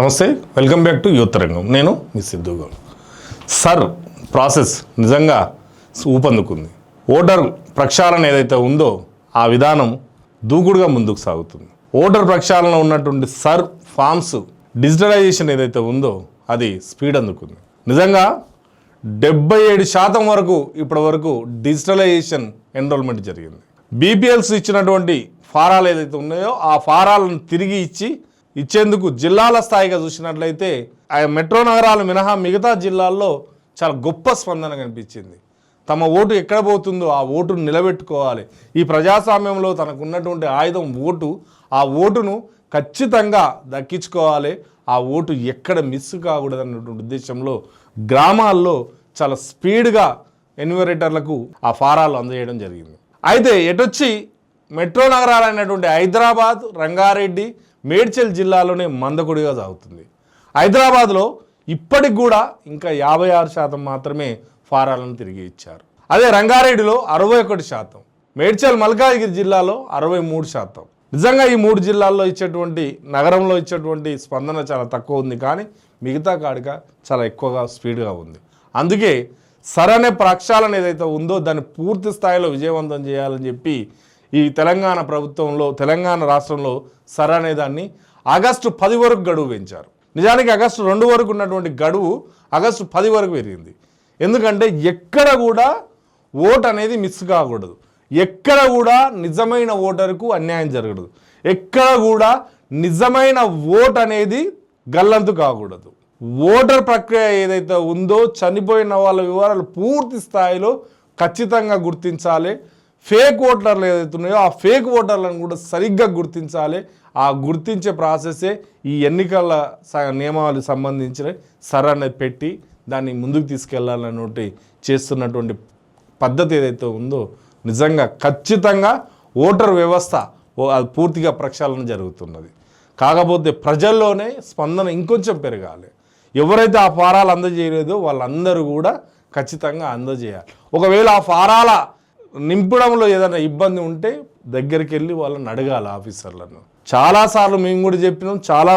నమస్తే, welcome back to youth రంగం. నేను మీ సిద్ధు గౌడ్. సర్ ప్రాసెస్ నిజంగా ఊపందుకుంది. ఓటర్ ప్రక్షాళన ఏదైతే ఉందో ఆ విధానం దూకుడుగా ముందుకు సాగుతుంది. ఓటర్ ప్రక్షాళన ఉన్నటువంటి సర్ ఫామ్స్ డిజిటలైజేషన్ ఏదైతే ఉందో అది స్పీడ్ అందుకుంది. నిజంగా 77% వరకు ఇప్పటి వరకు డిజిటలైజేషన్ ఎన్రోల్మెంట్ జరిగింది. బీపీఎల్స్ ఇచ్చినటువంటి ఫారాలు ఏదైతే ఉన్నాయో ఆ ఫారాలను తిరిగి ఇచ్చేందుకు జిల్లాల స్థాయిగా చూసినట్లయితే ఆ మెట్రో నగరాలు మినహా మిగతా జిల్లాల్లో చాలా గొప్ప స్పందన కనిపించింది. తమ ఓటు ఎక్కడ పోతుందో ఆ ఓటును నిలబెట్టుకోవాలి. ఈ ప్రజాస్వామ్యంలో తనకు ఉన్నటువంటి ఆయుధం ఓటు. ఆ ఓటును ఖచ్చితంగా దక్కించుకోవాలి. ఆ ఓటు ఎక్కడ మిస్ కాకూడదు అన్నటువంటి ఉద్దేశంలో గ్రామాల్లో చాలా స్పీడ్గా ఎన్యూమరేటర్లకు ఆ ఫారాలు అందజేయడం జరిగింది. అయితే ఎటొచ్చి మెట్రో నగరాలైనటువంటి హైదరాబాద్, రంగారెడ్డి, మేడ్చల్ జిల్లాలోనే మందకొడిగా సాగుతుంది. హైదరాబాద్లో ఇప్పటికి కూడా ఇంకా 56% మాత్రమే ఫారాలను తిరిగి ఇచ్చారు. అదే రంగారెడ్డిలో 61%, మేడ్చల్ మల్కాజ్గిరి జిల్లాలో 63%. నిజంగా ఈ 3 జిల్లాల్లో ఇచ్చేటువంటి నగరంలో ఇచ్చేటువంటి స్పందన చాలా తక్కువ ఉంది, కానీ మిగతా కాడిక చాలా ఎక్కువగా స్పీడ్గా ఉంది. అందుకే సరైన ప్రక్షాళన ఏదైతే ఉందో దాన్ని పూర్తి స్థాయిలో విజయవంతం చేయాలని చెప్పి ఈ తెలంగాణ ప్రభుత్వంలో తెలంగాణ రాష్ట్రంలో సర్ అనే దాన్ని ఆగస్టు 10 వరకు గడువు పెంచారు. నిజానికి ఆగస్టు 2 వరకు ఉన్నటువంటి గడువు ఆగస్టు 10 వరకు పెరిగింది. ఎందుకంటే ఎక్కడ కూడా ఓటు అనేది మిస్ కాకూడదు, ఎక్కడ కూడా నిజమైన ఓటరుకు అన్యాయం జరగదు, ఎక్కడ కూడా నిజమైన ఓటు అనేది గల్లంతు కాకూడదు. ఓటర్ ప్రక్రియ ఏదైతే ఉందో చనిపోయిన వాళ్ళ వివరాలు పూర్తి స్థాయిలో ఖచ్చితంగా గుర్తించాలి. ఫేక్ ఓటర్లు ఏదైతే ఉన్నాయో ఆ ఫేక్ ఓటర్లను కూడా సరిగ్గా గుర్తించాలి. ఆ గుర్తించే ప్రాసెసే ఈ ఎన్నికల నియమాలకు సంబంధించిన సర్ అనేది పెట్టి దాన్ని ముందుకు తీసుకెళ్లాలన్నటువంటి చేస్తున్నటువంటి పద్ధతి ఏదైతే ఉందో నిజంగా ఖచ్చితంగా ఓటర్ వ్యవస్థ అది పూర్తిగా ప్రక్షాళన జరుగుతున్నది. కాకపోతే ప్రజల్లోనే స్పందన ఇంకొంచెం పెరగాలి. ఎవరైతే ఆ ఫారాలు అందజేయలేదో వాళ్ళందరూ కూడా ఖచ్చితంగా అందజేయాలి. ఒకవేళ ఆ ఫారాల నింపడంలో ఏదైనా ఇబ్బంది ఉంటే దగ్గరికి వెళ్ళి వాళ్ళని అడగాలి ఆఫీసర్లను. చాలాసార్లు మేము కూడా చెప్పినాం, చాలా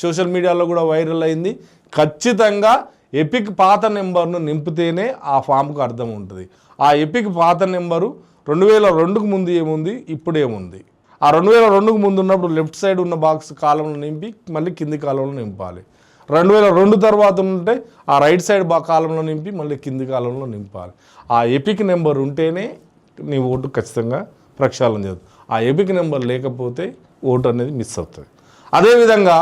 సోషల్ మీడియాలో కూడా వైరల్ అయింది. ఖచ్చితంగా ఎపిక్ పాత నెంబర్ను నింపితేనే ఆ ఫామ్కు అర్థం ఉంటుంది. ఆ ఎపిక్ పాత నెంబరు 2002కు ముందు ఏముంది, ఇప్పుడు ఏముంది. ఆ 2002కు ముందు ఉన్నప్పుడు లెఫ్ట్ సైడ్ ఉన్న బాక్స్ కాలంలో నింపి మళ్ళీ కింది కాలంలో నింపాలి. 2002 తర్వాత ఉంటే ఆ రైట్ సైడ్ కాలంలో నింపి మళ్ళీ కింది కాలంలో నింపాలి. ఆ ఎపిక్ నెంబర్ ఉంటేనే నీ ఓటు ఖచ్చితంగా ప్రక్షాళన చేస్తుంది. ఆ ఎపిక్ నెంబర్ లేకపోతే ఓటు అనేది మిస్ అవుతుంది. అదేవిధంగా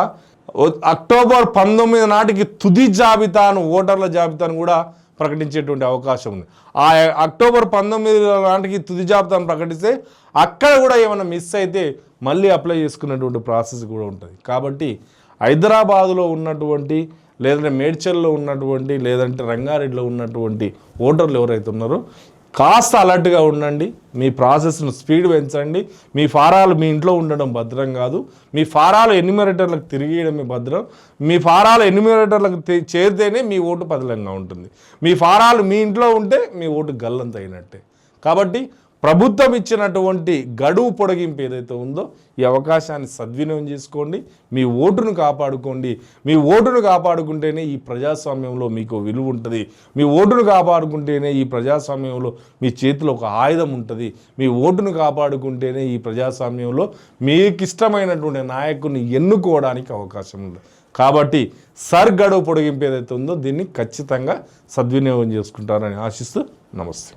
అక్టోబర్ 19 నాటికి తుది జాబితాను, ఓటర్ల జాబితాను కూడా ప్రకటించేటువంటి అవకాశం ఉంది. ఆ అక్టోబర్ 19 నాటికి తుది జాబితాను ప్రకటిస్తే అక్కడ కూడా ఏమైనా మిస్ అయితే మళ్ళీ అప్లై చేసుకునేటువంటి ప్రాసెస్ కూడా ఉంటుంది. కాబట్టి హైదరాబాదులో ఉన్నటువంటి లేదంటే మేడ్చల్లో ఉన్నటువంటి లేదంటే రంగారెడ్డిలో ఉన్నటువంటి ఓటర్లు ఎవరైతే ఉన్నారో కాస్త అలర్ట్గా ఉండండి. మీ ప్రాసెస్ను స్పీడ్ పెంచండి. మీ ఫారాలు మీ ఇంట్లో ఉండడం భద్రం కాదు. మీ ఫారాలు ఎన్యూమరేటర్లకు తిరిగేయడమే భద్రం. మీ ఫారాలు ఎన్యూమరేటర్లకు చేరితేనే మీ ఓటు పదిలంగా ఉంటుంది. మీ ఫారాలు మీ ఇంట్లో ఉంటే మీ ఓటు గల్లంత అయినట్టే. కాబట్టి ప్రభుత్వం ఇచ్చినటువంటి గడువు పొడిగింపు ఏదైతే ఉందో ఈ అవకాశాన్ని సద్వినియోగం చేసుకోండి. మీ ఓటును కాపాడుకోండి. మీ ఓటును కాపాడుకుంటేనే ఈ ప్రజాస్వామ్యంలో మీకు విలువ ఉంటుంది. మీ ఓటును కాపాడుకుంటేనే ఈ ప్రజాస్వామ్యంలో మీ చేతిలో ఒక ఆయుధం ఉంటుంది. మీ ఓటును కాపాడుకుంటేనే ఈ ప్రజాస్వామ్యంలో మీకు ఇష్టమైనటువంటి నాయకుడిని ఎన్నుకోవడానికి అవకాశం ఉంది. కాబట్టి సర్ గడువు పొడిగింపు ఏదైతే ఉందో దీన్ని ఖచ్చితంగా సద్వినియోగం చేసుకుంటారని ఆశిస్తూ నమస్తే.